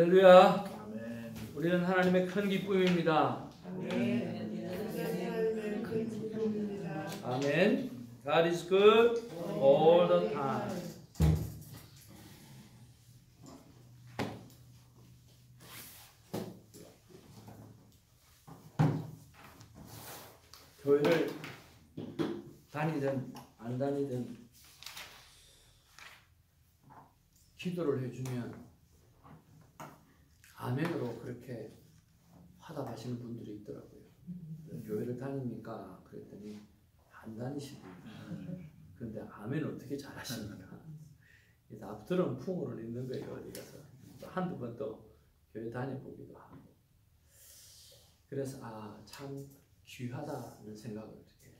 할렐루야. 아멘. 우리는 하나님의 큰 기쁨입니다. 아멘. God is good all the time. 교회를 다니든 안 다니든 기도를 해주면 아멘으로 그렇게 화답하시는 분들이 있더라고요. 교회를 다닙니까? 그랬더니 안 다니시고 그런데 아멘 어떻게 잘하십니까? 앞들은 풍으로 있는 거예요. 어디 가서 한두 번 또 교회 다녀보기도 하고. 그래서 참 귀하다는 생각을 이렇게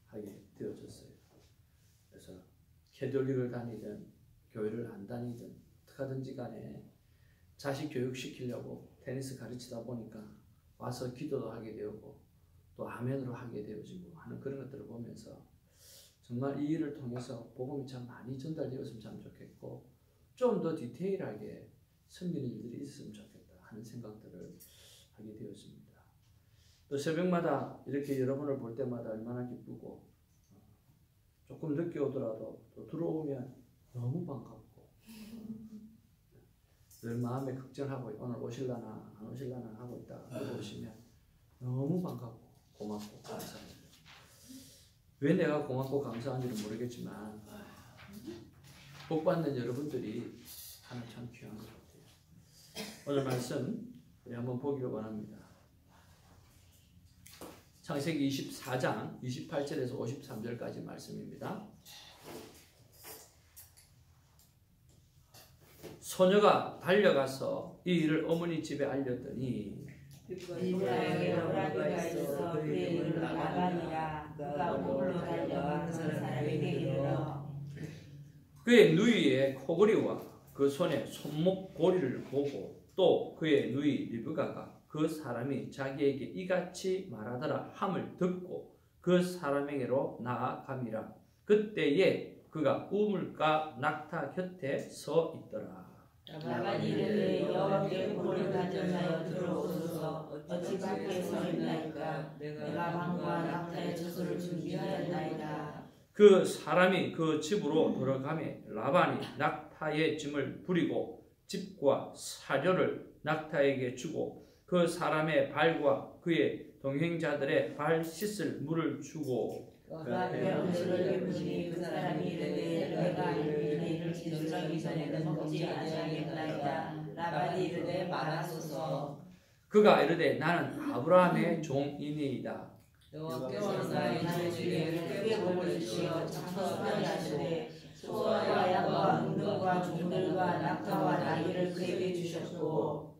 하게 되어졌어요. 그래서 캐톨릭을 다니든 교회를 안 다니든 어떻게든지 간에 자식 교육시키려고 테니스 가르치다 보니까 와서 기도도 하게 되고 또 아멘으로 하게 되어지고 하는 그런 것들을 보면서 정말 이 일을 통해서 복음이 참 많이 전달되었으면 참 좋겠고 좀 더 디테일하게 섬기는 일들이 있었으면 좋겠다 하는 생각들을 하게 되었습니다. 또 새벽마다 이렇게 여러분을 볼 때마다 얼마나 기쁘고 조금 늦게 오더라도 또 들어오면 너무 반갑고 늘 마음에 걱정하고 오늘 오실라나 안 오실라나 하고 있다 들어오시면 너무 반갑고 고맙고 감사합니다. 왜 내가 고맙고 감사한지는 모르겠지만 복받는 여러분들이 하는 참 귀한 것 같아요. 오늘 말씀 우리 한번 보기를 원합니다. 창세기 24장 28절에서 53절까지 말씀입니다. 소녀가 달려가서 이 일을 어머니 집에 알렸더니 이브라임에게 오라비가 있어 그의 이름은 라반이라. 그가 우물로 달려와 그 사람에게 이르러 그의 누이의 코골이와 그 손에 손목고리를 보고 또 그의 누이 리브가가 그 사람이 자기에게 이같이 말하더라 함을 듣고 그 사람에게로 나아감이라. 그때에 그가 우물가 낙타 곁에 서 있더라. 라반이 이르되 여호와께 볼을 가진 자여 들어오소서. 어찌 밖에 서 있나이까. 내가 방과 낙타의 젖을 준비하였나이다. 그 사람이 그 집으로 들어가매 라반이 낙타의 짐을 부리고 집과 사료를 낙타에게 주고 그 사람의 발과 그의 동행자들의 발 씻을 물을 주고 그가 음식을 베푸니 그 사람이 이르되 내가 이를 지술하기 전에는 먹지 아니하겠나이다. 라반이 이르되 말하소서. 그가 이르되 나는 아브라함의 종이니이다. 여호와께서 나의 주에게 크게 복을 주시어 장수하게 하시되 소와 양과 은금과 종들과 낙타와 나귀를 그에게 주셨고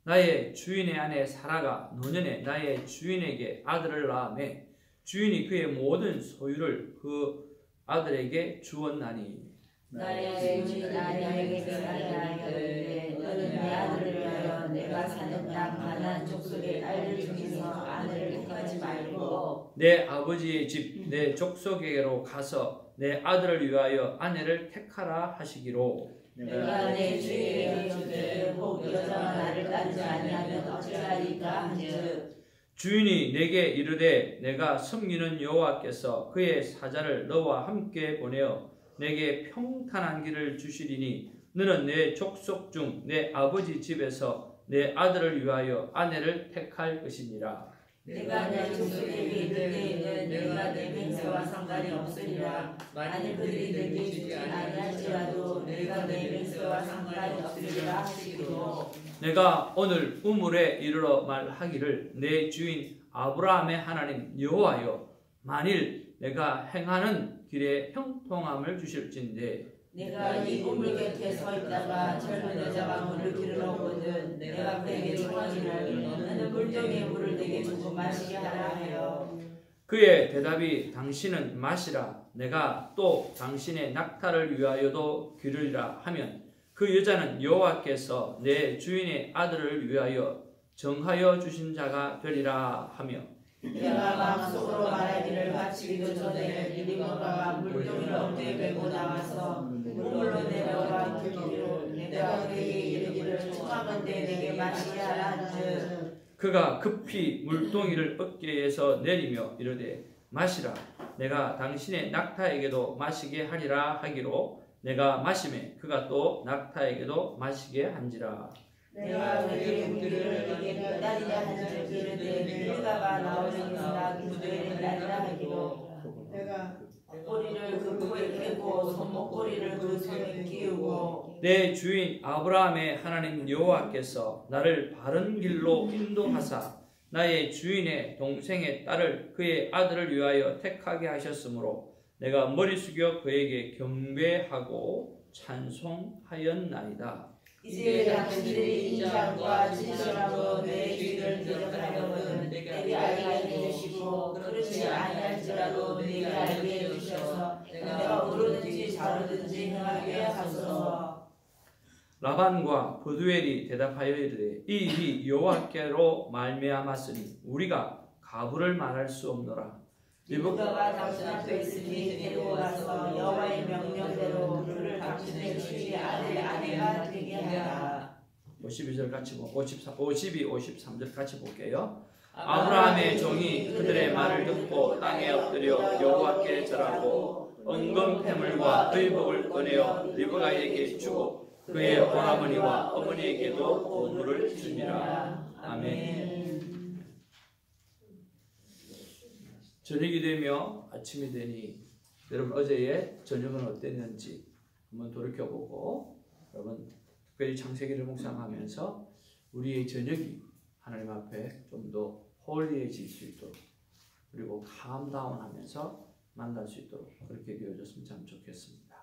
나의 주인의 아내 사라가 노년에 나의 주인에게 아들을 낳으매 주인이 그의 모든 소유를 그 아들에게 주었나니 나의 주인이 나에게 말하되 너는 내 아들을 위하여 내가 사는 땅 가나안 족속의 딸들 중에서 아내를 택하지 말고 내 아버지의 집 내 족속에게로 가서 내 아들을 위하여 아내를 택하라 하시기로 내가 내 주인에게 주되 혹 여자가 나를 따르지 아니하면 어찌하리까 한즉 주인이 내게 이르되 내가 섬기는 여호와께서 그의 사자를 너와 함께 보내어 내게 평탄한 길을 주시리니 너는 내 족속 중 내 아버지 집에서 내 아들을 위하여 아내를 택할 것이니라. 내가 내 족속에게 이르되 내가 내 맹세와 상관이 없으리라. 만일 그들이 내게 주지 아니할지라도 내가 내 맹세와 상관이 없으리라 하시기로 내가 오늘 우물에 이르러 말하기를 내 주인 아브라함의 하나님 여호와여 만일 내가 행하는 길에 형통함을 주실진데 내가 이 우물 곁에 서 있다가 젊은 여자가 물을 기르러 오거든 내가 그에게 청하기를 너는 물병에 물을 내게 주고 마시게 하라 하여 그의 대답이 당신은 마시라 내가 또 당신의 낙타를 위하여도 기르리라 하면 그 여자는 여호와께서 내 주인의 아들을 위하여 정하여 주신 자가 되리라 하며 내가 마음속으로 말하기를 마치기도 전에 리브가가 물동이를 어깨에 메고 나와서 우물로 내려가 물기로 내가 그에게 이르기를 청하건대 내게 마시게 하라 한즉 그가 급히 물동이를 어깨에서 내리며 이르되 마시라 내가 당신의 낙타에게도 마시게 하리라 하기로 내가 마시매 그가 또 낙타에게도 마시게 한지라. 내가 그에게 묻기를 내게 몇 달이냐 한즉 이르되 그가 나오려니까 그들의 날이라 하기로 내가 꼬리를 그 코에 끼고 손목꼬리를 그 손에 끼우고 내 주인 아브라함의 하나님 여호와께서 나를 바른 길로 인도하사 나의 주인의 동생의 딸을 그의 아들을 위하여 택하게 하셨으므로 내가 머리 숙여 그에게 경배하고 찬송하였나이다. 이제 당신들이 인자함과 진실함으로 내 주인을 대적하려거든 내게 알게 해주시고 그렇지 아니할지라도 내게 알게 해주셔서 내가 오르든지 좌르든지 행하게 하소서. 라반과 브두엘이 대답하여 이르되 이 일이 여호와께로 말미암았으니 우리가 가부를 말할 수 없노라. 리브가가 당신 앞에 있으니 데리고 가서 여호와의 명령대로 그를 당신의 주인의 아내가 되게 하라. 52절 같이 52, 53절 같이 볼게요. 아브라함의 종이 그들의 말을 듣고 땅에 엎드려 여호와께 절하고 은금 패물과 의복을 꺼내어 리브가에게 주고 그의 오라버니와 어머니에게도 보물을 주니라. 아멘. 저녁이 되며 아침이 되니 여러분 어제의 저녁은 어땠는지 한번 돌이켜보고 여러분 특별히 창세기를 묵상하면서 우리의 저녁이 하나님 앞에 좀 더 홀리해질 수 있도록 그리고 캄다운하면서 만날 수 있도록 그렇게 되어졌으면 참 좋겠습니다.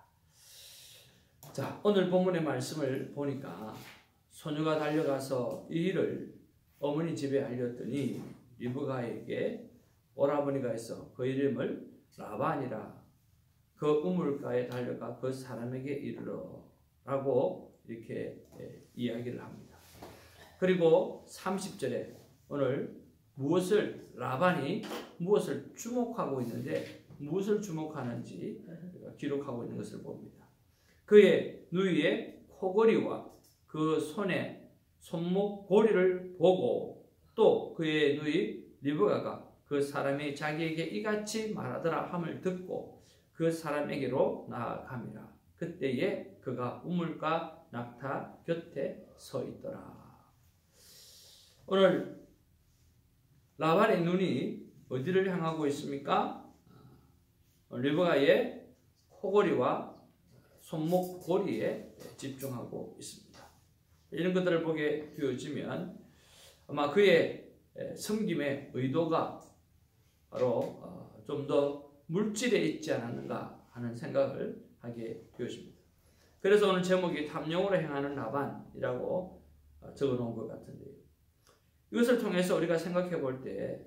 자, 오늘 본문의 말씀을 보니까 소녀가 달려가서 이 일을 어머니 집에 알렸더니 리브가에게 오라버니가 있어 그 이름을 라반이라 그 우물가에 달려가 그 사람에게 이르러 라고 이렇게 이야기를 합니다. 그리고 30절에 오늘 라반이 무엇을 주목하고 있는데 무엇을 주목하는지 기록하고 있는 것을 봅니다. 그의 누이의 코골이와 그 손에 손목고리를 보고 또 그의 누이 리브가가 그 사람이 자기에게 이같이 말하더라 함을 듣고 그 사람에게로 나아갑니다. 그때에 그가 우물가 낙타 곁에 서 있더라. 오늘 라반의 눈이 어디를 향하고 있습니까? 리브가의 코골이와 손목고리에 집중하고 있습니다. 이런 것들을 보게 되어지면 아마 그의 섬김의 의도가 바로 좀 더 물질에 있지 않았는가 하는 생각을 하게 되었습니다. 그래서 오늘 제목이 탐욕으로 행하는 라반이라고 적어놓은 것 같은데요. 이것을 통해서 우리가 생각해 볼 때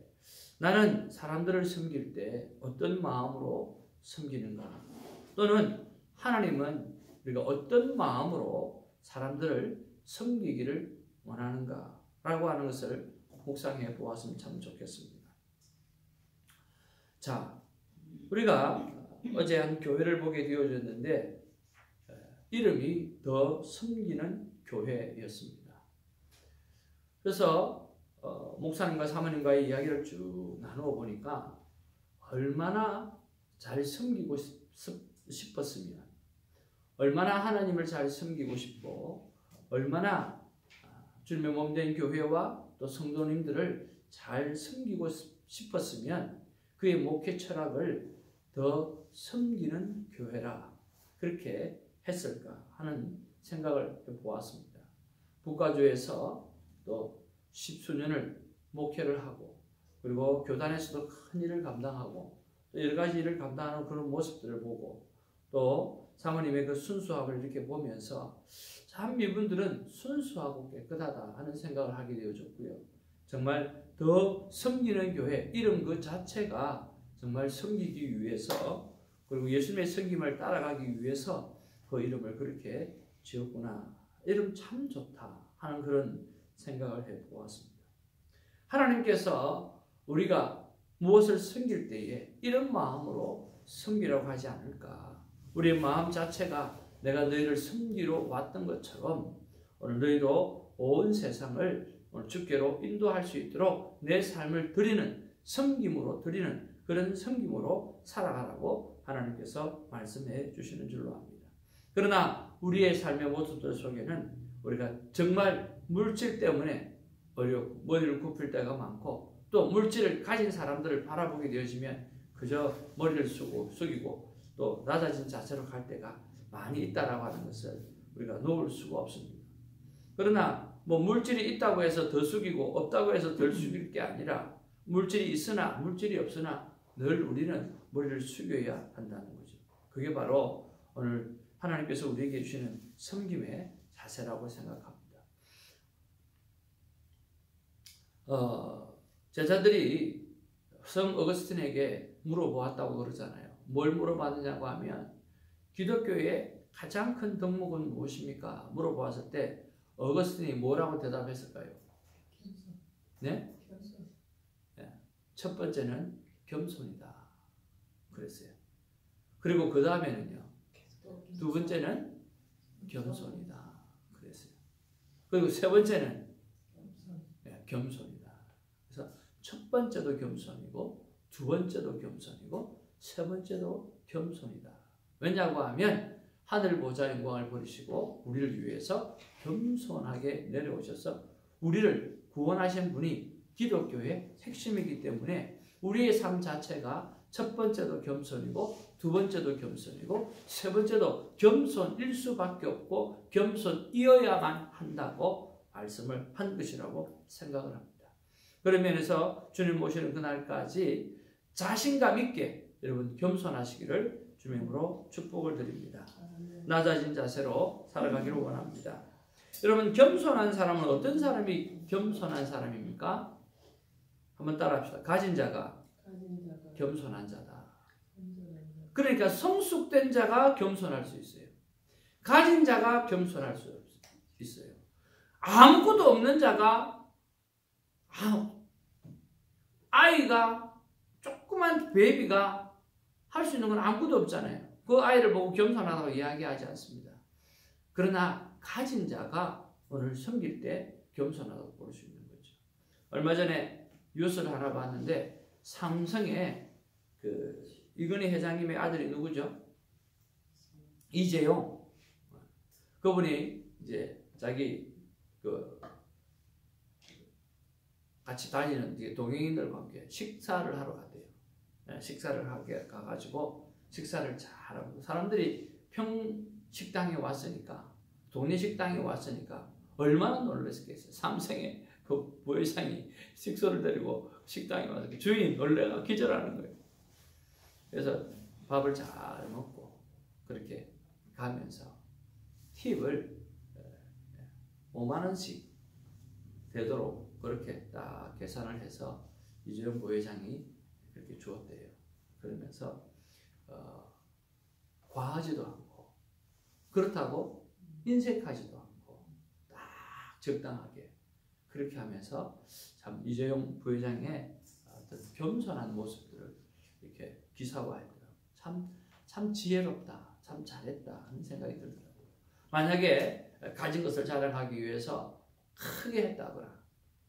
나는 사람들을 섬길 때 어떤 마음으로 섬기는가 또는 하나님은 우리가 어떤 마음으로 사람들을 섬기기를 원하는가 라고 하는 것을 묵상해 보았으면 참 좋겠습니다. 자, 우리가 어제 한 교회를 보게 되어졌는데 이름이 더 섬기는 교회였습니다. 그래서 목사님과 사모님과의 이야기를 쭉 나누어 보니까 얼마나 잘 섬기고 싶었으면 얼마나 하나님을 잘 섬기고 싶고 얼마나 주님의 몸된 교회와 또 성도님들을 잘 섬기고 싶었으면 그의 목회 철학을 더 섬기는 교회라 그렇게 했을까 하는 생각을 해보았습니다. 북가주에서 또 10수년을 목회를 하고 그리고 교단에서도 큰 일을 감당하고 또 여러 가지 일을 감당하는 그런 모습들을 보고 또 사모님의 그 순수함을 이렇게 보면서 참 이분들은 순수하고 깨끗하다 하는 생각을 하게 되어졌고요. 정말 더 섬기는 교회 이름 그 자체가 정말 섬기기 위해서 그리고 예수님의 섬김을 따라가기 위해서 그 이름을 그렇게 지었구나. 이름 참 좋다 하는 그런 생각을 해보았습니다. 하나님께서 우리가 무엇을 섬길 때에 이런 마음으로 섬기라고 하지 않을까. 우리의 마음 자체가 내가 너희를 섬기러 왔던 것처럼 오늘 너희로 온 세상을 오늘 주께로 인도할 수 있도록 내 삶을 드리는 섬김으로 드리는 그런 섬김으로 살아가라고 하나님께서 말씀해 주시는 줄로 압니다. 그러나 우리의 삶의 모습들 속에는 우리가 정말 물질 때문에 어렵고 머리를 굽힐 때가 많고 또 물질을 가진 사람들을 바라보게 되어지면 그저 머리를 숙이고 또 낮아진 자세로 갈 때가 많이 있다라고 하는 것을 우리가 놓을 수가 없습니다. 그러나 뭐 물질이 있다고 해서 더 숙이고 없다고 해서 덜 숙일 게 아니라 물질이 있으나 물질이 없으나 늘 우리는 머리를 숙여야 한다는 거죠. 그게 바로 오늘 하나님께서 우리에게 주시는 섬김의 자세라고 생각합니다. 제자들이 성 어거스틴에게 물어보았다고 그러잖아요. 뭘 물어봤느냐고 하면 기독교의 가장 큰 덕목은 무엇입니까? 물어보았을 때 어거스틴이 뭐라고 대답했을까요? 네? 네. 첫 번째는 겸손이다. 그랬어요. 그리고 그 다음에는요. 두 번째는 겸손이다. 그랬어요. 그리고 세 번째는 겸손이다. 그래서 첫 번째도 겸손이고 두 번째도 겸손이고 세 번째도 겸손이다. 왜냐고 하면 하늘 보좌 영광을 버리시고 우리를 위해서 겸손하게 내려오셔서 우리를 구원하신 분이 기독교의 핵심이기 때문에 우리의 삶 자체가 첫 번째도 겸손이고 두 번째도 겸손이고 세 번째도 겸손일 수밖에 없고 겸손이어야만 한다고 말씀을 한 것이라고 생각을 합니다. 그런 면에서 주님 오시는 그날까지 자신감 있게 여러분 겸손하시기를 주님으로 축복을 드립니다. 낮아진 자세로 살아가기를 원합니다. 여러분 겸손한 사람은 어떤 사람이 겸손한 사람입니까? 한번 따라합시다. 가진 자가 겸손한 자다. 그러니까 성숙된 자가 겸손할 수 있어요. 가진 자가 겸손할 수 있어요. 아무것도 없는 자가 아이가 조그만 베이비가 할 수 있는 건 아무것도 없잖아요. 그 아이를 보고 겸손하다고 이야기하지 않습니다. 그러나 가진 자가 오늘 섬길 때 겸손하다고 볼 수 있는 거죠. 얼마 전에 뉴스를 하나 봤는데 삼성의 이건희 회장님의 아들이 누구죠? 이재용. 그분이 이제 자기 같이 다니는 동행인들과 함께 식사를 하러 갔대요. 식사를 하게 가가지고 식사를 잘하고 사람들이 평식당에 왔으니까 동네 식당에 왔으니까 얼마나 놀랐겠어요. 삼성의 그 부회장이 식소를 데리고 식당에 와서 주인이 놀래가 기절하는 거예요. 그래서 밥을 잘 먹고 그렇게 가면서 팁을 5만 원씩 되도록 그렇게 딱 계산을 해서 이재용 부회장이 그렇게 주었대요. 그러면서 과하지도 않고 그렇다고 인색하지도 않고 딱 적당하게 그렇게 하면서 참 이재용 부회장의 어떤 겸손한 모습들을 이렇게 기사화했더라고요. 참 지혜롭다, 참 잘했다 하는 생각이 들더라고요. 만약에 가진 것을 자랑하기 위해서 크게 했다거나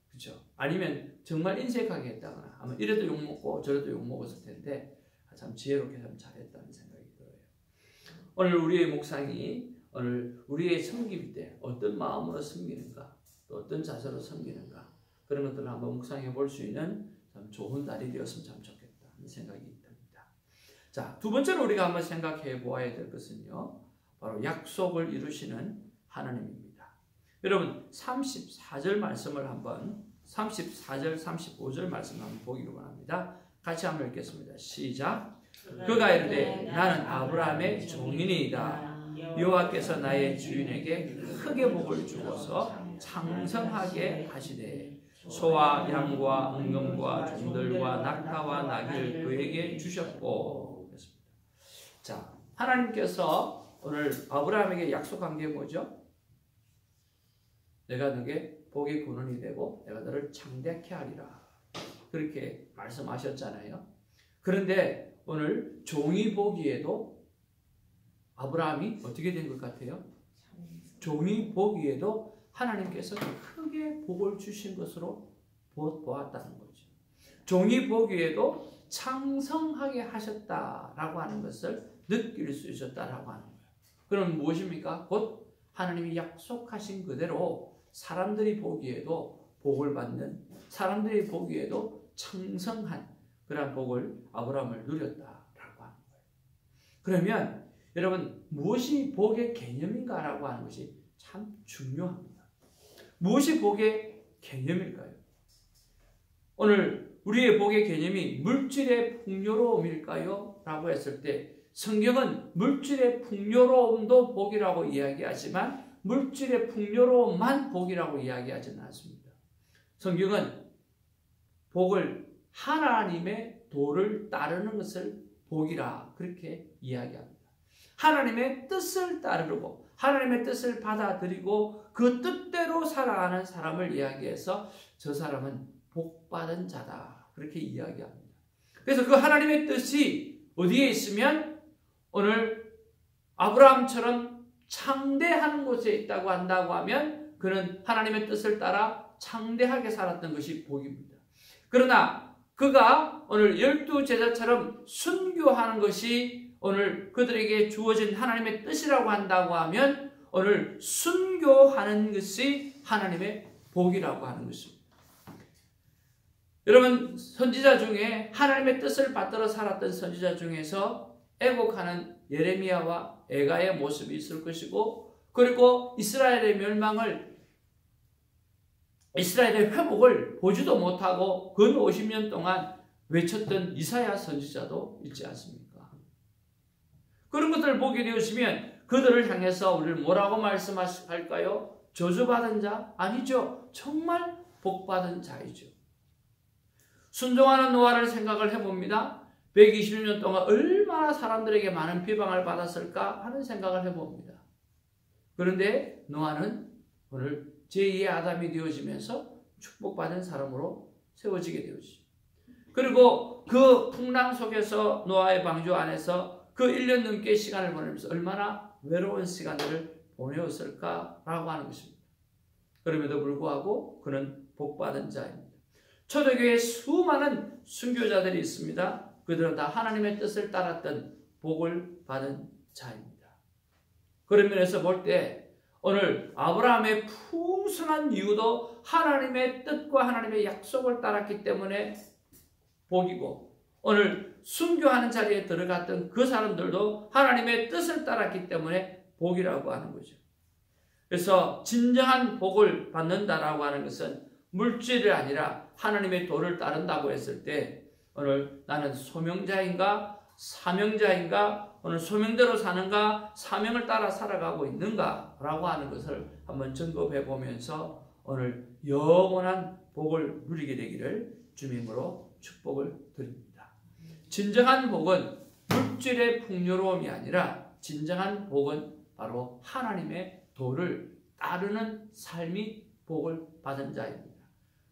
그렇죠? 아니면 정말 인색하게 했다거나 아마 이래도 욕먹고 저래도 욕먹었을 텐데 참 지혜롭게 참 잘했다는 생각이 들어요. 오늘 우리의 묵상이 오늘 우리의 섬김 때 어떤 마음으로 섬기는가 또 어떤 자세로 섬기는가 그런 것들을 한번 묵상해 볼 수 있는 참 좋은 날이 되었으면 참 좋겠다 하는 생각이 듭니다. 자, 두 번째로 우리가 한번 생각해 보아야 될 것은요. 바로 약속을 이루시는 하나님입니다. 여러분 34절 말씀을 한번 34절 35절 말씀 한번 보기를 원합니다. 같이 한번 읽겠습니다. 시작. 그가 이르되 나는 아브라함의 종인이다. 여호와께서 나의 주인에게 크게 복을 주어서 창성하게 하시되 소와 양과 은금과 종들과 낙타와 나귀를 그에게 주셨고. 자, 하나님께서 오늘 아브라함에게 약속한 게 뭐죠? 내가 너에게 복의 근원이 되고 내가 너를 창대케 하리라. 그렇게 말씀하셨잖아요. 그런데 오늘 종이 보기에도 아브라함이 어떻게 된 것 같아요? 종이 보기에도 하나님께서 크게 복을 주신 것으로 보았다는 거죠. 종이 보기에도 창성하게 하셨다라고 하는 것을 느낄 수 있었다라고 하는 거예요. 그럼 무엇입니까? 곧 하나님이 약속하신 그대로 사람들이 보기에도 복을 받는, 사람들이 보기에도 창성한 그런 복을 아브라함을 누렸다라고 하는 거예요. 그러면 여러분, 무엇이 복의 개념인가라고 하는 것이 참 중요합니다. 무엇이 복의 개념일까요? 오늘 우리의 복의 개념이 물질의 풍요로움일까요? 라고 했을 때 성경은 물질의 풍요로움도 복이라고 이야기하지만 물질의 풍요로움만 복이라고 이야기하지는 않습니다. 성경은 복을 하나님의 도를 따르는 것을 복이라 그렇게 이야기합니다. 하나님의 뜻을 따르고 하나님의 뜻을 받아들이고 그 뜻대로 살아가는 사람을 이야기해서 저 사람은 복받은 자다 그렇게 이야기합니다. 그래서 그 하나님의 뜻이 어디에 있으면 오늘 아브라함처럼 창대하는 곳에 있다고 한다고 하면 그는 하나님의 뜻을 따라 창대하게 살았던 것이 복입니다. 그러나 그가 오늘 12제자처럼 순교하는 것이 오늘 그들에게 주어진 하나님의 뜻이라고 한다고 하면 오늘 순교하는 것이 하나님의 복이라고 하는 것입니다. 여러분, 선지자 중에 하나님의 뜻을 받들어 살았던 선지자 중에서 애곡하는 예레미야와 에가의 모습이 있을 것이고, 그리고 이스라엘의 멸망을, 이스라엘의 회복을 보지도 못하고 근 50년 동안 외쳤던 이사야 선지자도 있지 않습니까? 그런 것들을 보게 되었으면 그들을 향해서 우리를 뭐라고 말씀할까요? 저주받은 자? 아니죠. 정말 복받은 자이죠. 순종하는 노아를 생각을 해봅니다. 120년 동안 얼마나 사람들에게 많은 비방을 받았을까 하는 생각을 해봅니다. 그런데 노아는 오늘 제2의 아담이 되어지면서 축복받은 사람으로 세워지게 되었죠. 그리고 그 풍랑 속에서 노아의 방주 안에서 그 1년 넘게 시간을 보내면서 얼마나 외로운 시간들을 보내었을까라고 하는 것입니다. 그럼에도 불구하고 그는 복받은 자입니다. 초대교회에 수많은 순교자들이 있습니다. 그들은 다 하나님의 뜻을 따랐던 복을 받은 자입니다. 그런 면에서 볼 때 오늘 아브라함의 풍성한 이유도 하나님의 뜻과 하나님의 약속을 따랐기 때문에 복이고, 오늘 순교하는 자리에 들어갔던 그 사람들도 하나님의 뜻을 따랐기 때문에 복이라고 하는 거죠. 그래서 진정한 복을 받는다라고 하는 것은 물질이 아니라 하나님의 도를 따른다고 했을 때 오늘 나는 소명자인가 사명자인가, 오늘 소명대로 사는가 사명을 따라 살아가고 있는가 라고 하는 것을 한번 점검해 보면서 오늘 영원한 복을 누리게 되기를 주님으로 축복을 드립니다. 진정한 복은 물질의 풍요로움이 아니라 진정한 복은 바로 하나님의 도를 따르는 삶이 복을 받은 자입니다.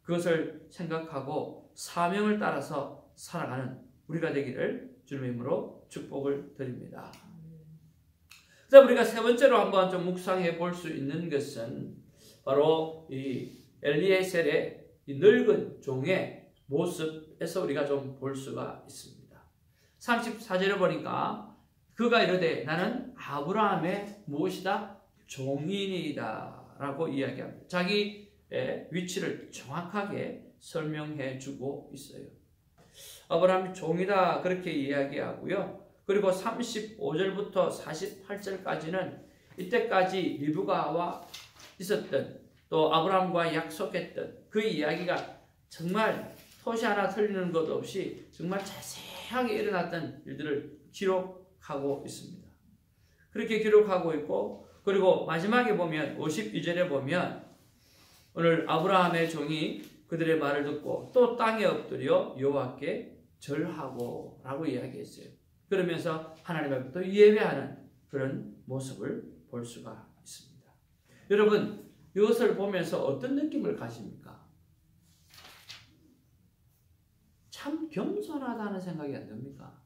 그것을 생각하고 사명을 따라서 살아가는 우리가 되기를 주님의 이름으로 축복을 드립니다. 자, 우리가 세 번째로 한번 좀 묵상해 볼 수 있는 것은 바로 이 엘리에셀의 이 늙은 종의 모습에서 우리가 좀 볼 수가 있습니다. 34절에 보니까 그가 이르되 나는 아브라함의 무엇이다? 종인이다 라고 이야기합니다. 자기의 위치를 정확하게 설명해 주고 있어요. 아브라함이 종이다 그렇게 이야기하고요. 그리고 35절부터 48절까지는 이때까지 리브가와 있었던, 또 아브라함과 약속했던 그 이야기가 정말 토시 하나 틀리는 것 없이 정말 자세하게 일어났던 일들을 기록하고 있습니다. 그렇게 기록하고 있고, 그리고 마지막에 보면 52절에 보면 오늘 아브라함의 종이 그들의 말을 듣고 또 땅에 엎드려 여호와께 절하고 라고 이야기했어요. 그러면서 하나님 앞에 또 예배하는 그런 모습을 볼 수가 있습니다. 여러분, 이것을 보면서 어떤 느낌을 가십니까? 참 겸손하다는 생각이 안 듭니까?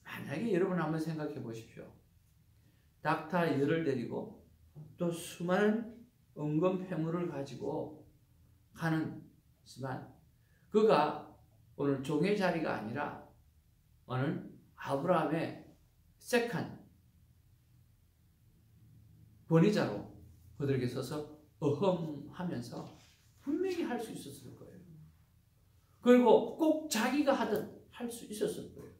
만약에 여러분 한번 생각해 보십시오. 닥터10을 데리고 또 수많은 은금 폐물을 가지고 가는지만 그가 오늘 종의 자리가 아니라 오늘 아브라함의 세컨 권위자로 그들에게 서서 어흠하면서 분명히 할 수 있었을 거예요. 그리고 꼭 자기가 하듯 할 수 있었을 거예요.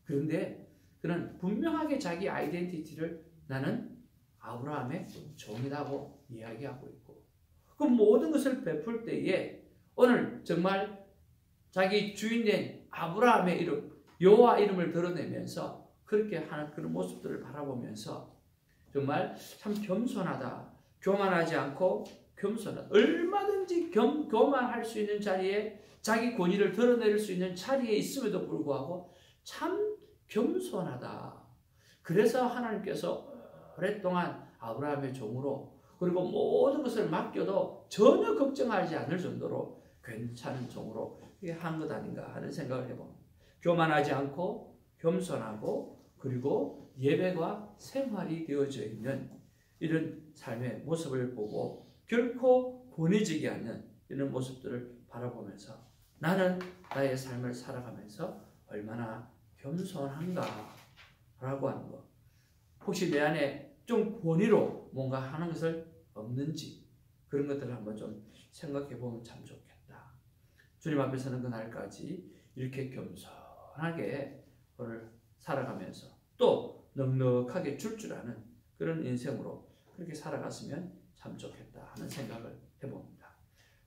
그런데 그는 분명하게 자기 아이덴티티를 나는 아브라함의 종이라고 이야기하고 있고 그 모든 것을 베풀 때에 오늘 정말 자기 주인된 아브라함의 이름 여호와 이름을 드러내면서 그렇게 하는 그런 모습들을 바라보면서 정말 참 겸손하다. 교만하지 않고 겸손하다. 얼마든지 교만할 수 있는 자리에 자기 권위를 드러낼 수 있는 자리에 있음에도 불구하고 참 겸손하다. 그래서 하나님께서 오랫동안 아브라함의 종으로 그리고 모든 것을 맡겨도 전혀 걱정하지 않을 정도로 괜찮은 종으로 한 것 아닌가 하는 생각을 해봅니다. 교만하지 않고 겸손하고 그리고 예배가 생활이 되어져 있는 이런 삶의 모습을 보고 결코 권위지게 않는 이런 모습들을 바라보면서 나는 나의 삶을 살아가면서 얼마나 겸손한가 라고 하는 것. 혹시 내 안에 좀 권위로 뭔가 하는 것을 없는지 그런 것들을 한번 좀 생각해 보면 참 좋겠다. 주님 앞에 서는 그날까지 이렇게 겸손하게 오늘 살아가면서 또 넉넉하게 줄 아는 그런 인생으로 그렇게 살아갔으면 참 좋겠다 하는 생각을 해봅니다.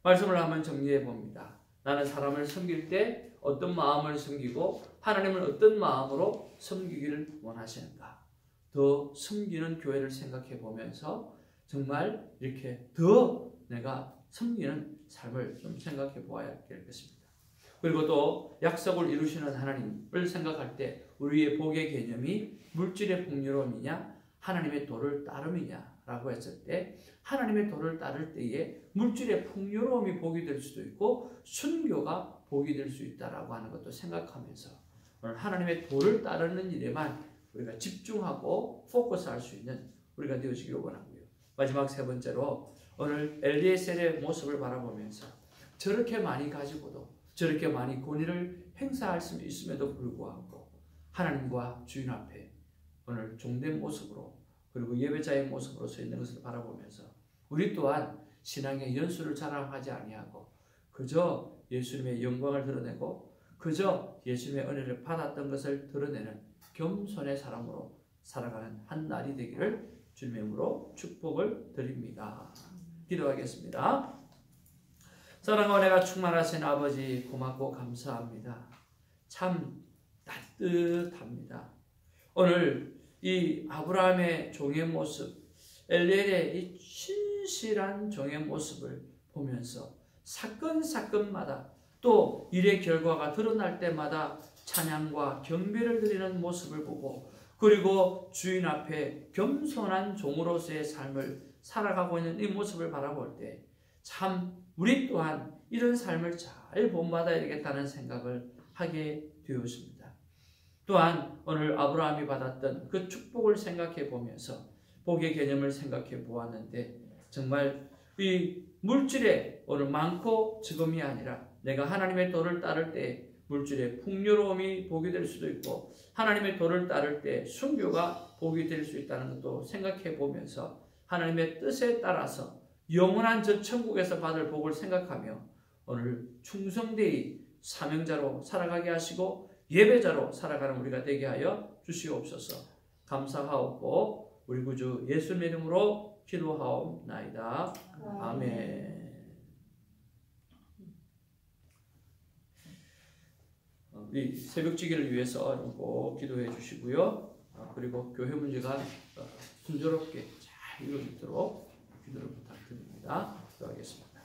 말씀을 한번 정리해 봅니다. 나는 사람을 섬길 때 어떤 마음을 섬기고 하나님을 어떤 마음으로 섬기기를 원하시는가. 더 섬기는 교회를 생각해 보면서 정말 이렇게 더 내가 섬기는 삶을 좀 생각해 보아야 되겠습니다. 그리고 또 약속을 이루시는 하나님을 생각할 때 우리의 복의 개념이 물질의 풍요로움이냐 하나님의 도를 따름이냐라고 했을 때 하나님의 도를 따를 때에 물질의 풍요로움이 복이 될 수도 있고 순교가 복이 될 수 있다라고 하는 것도 생각하면서 오늘 하나님의 도를 따르는 일에만 우리가 집중하고 포커스할 수 있는 우리가 되어지기를 원하고요. 마지막 세 번째로 오늘 엘리에셀의 모습을 바라보면서 저렇게 많이 가지고도 저렇게 많이 권위를 행사할 수 있음에도 불구하고 하나님과 주인 앞에 오늘 종된 모습으로 그리고 예배자의 모습으로 서 있는 것을 바라보면서 우리 또한 신앙의 연수를 자랑하지 아니하고 그저 예수님의 영광을 드러내고 그저 예수님의 은혜를 받았던 것을 드러내는 겸손의 사람으로 살아가는 한 날이 되기를 주님의 이름으로 축복을 드립니다. 기도하겠습니다. 사랑과 은혜가 충만하신 아버지 고맙고 감사합니다. 참 따뜻합니다. 오늘 이 아브라함의 종의 모습, 엘리엘의 이 신실한 종의 모습을 보면서 사건마다 또 일의 결과가 드러날 때마다 찬양과 경배를 드리는 모습을 보고 그리고 주인 앞에 겸손한 종으로서의 삶을 살아가고 있는 이 모습을 바라볼 때 참 우리 또한 이런 삶을 잘 본받아야 되겠다는 생각을 하게 되었습니다. 또한 오늘 아브라함이 받았던 그 축복을 생각해 보면서 복의 개념을 생각해 보았는데 정말 이 물질에 오늘 많고 적음이 아니라 내가 하나님의 도를 따를 때 물질의 풍요로움이 복이 될 수도 있고 하나님의 도를 따를 때 순교가 복이 될 수 있다는 것도 생각해 보면서 하나님의 뜻에 따라서 영원한 저 천국에서 받을 복을 생각하며 오늘 충성되이 사명자로 살아가게 하시고 예배자로 살아가는 우리가 되게 하여 주시옵소서. 감사하옵고 우리 구주 예수님의 이름으로 기도하옵나이다. 아멘. 우리 새벽지기를 위해서 꼭 기도해 주시고요. 그리고 교회 문제가 순조롭게 잘 이루어지도록 기도를 부탁드립니다. 기도하겠습니다.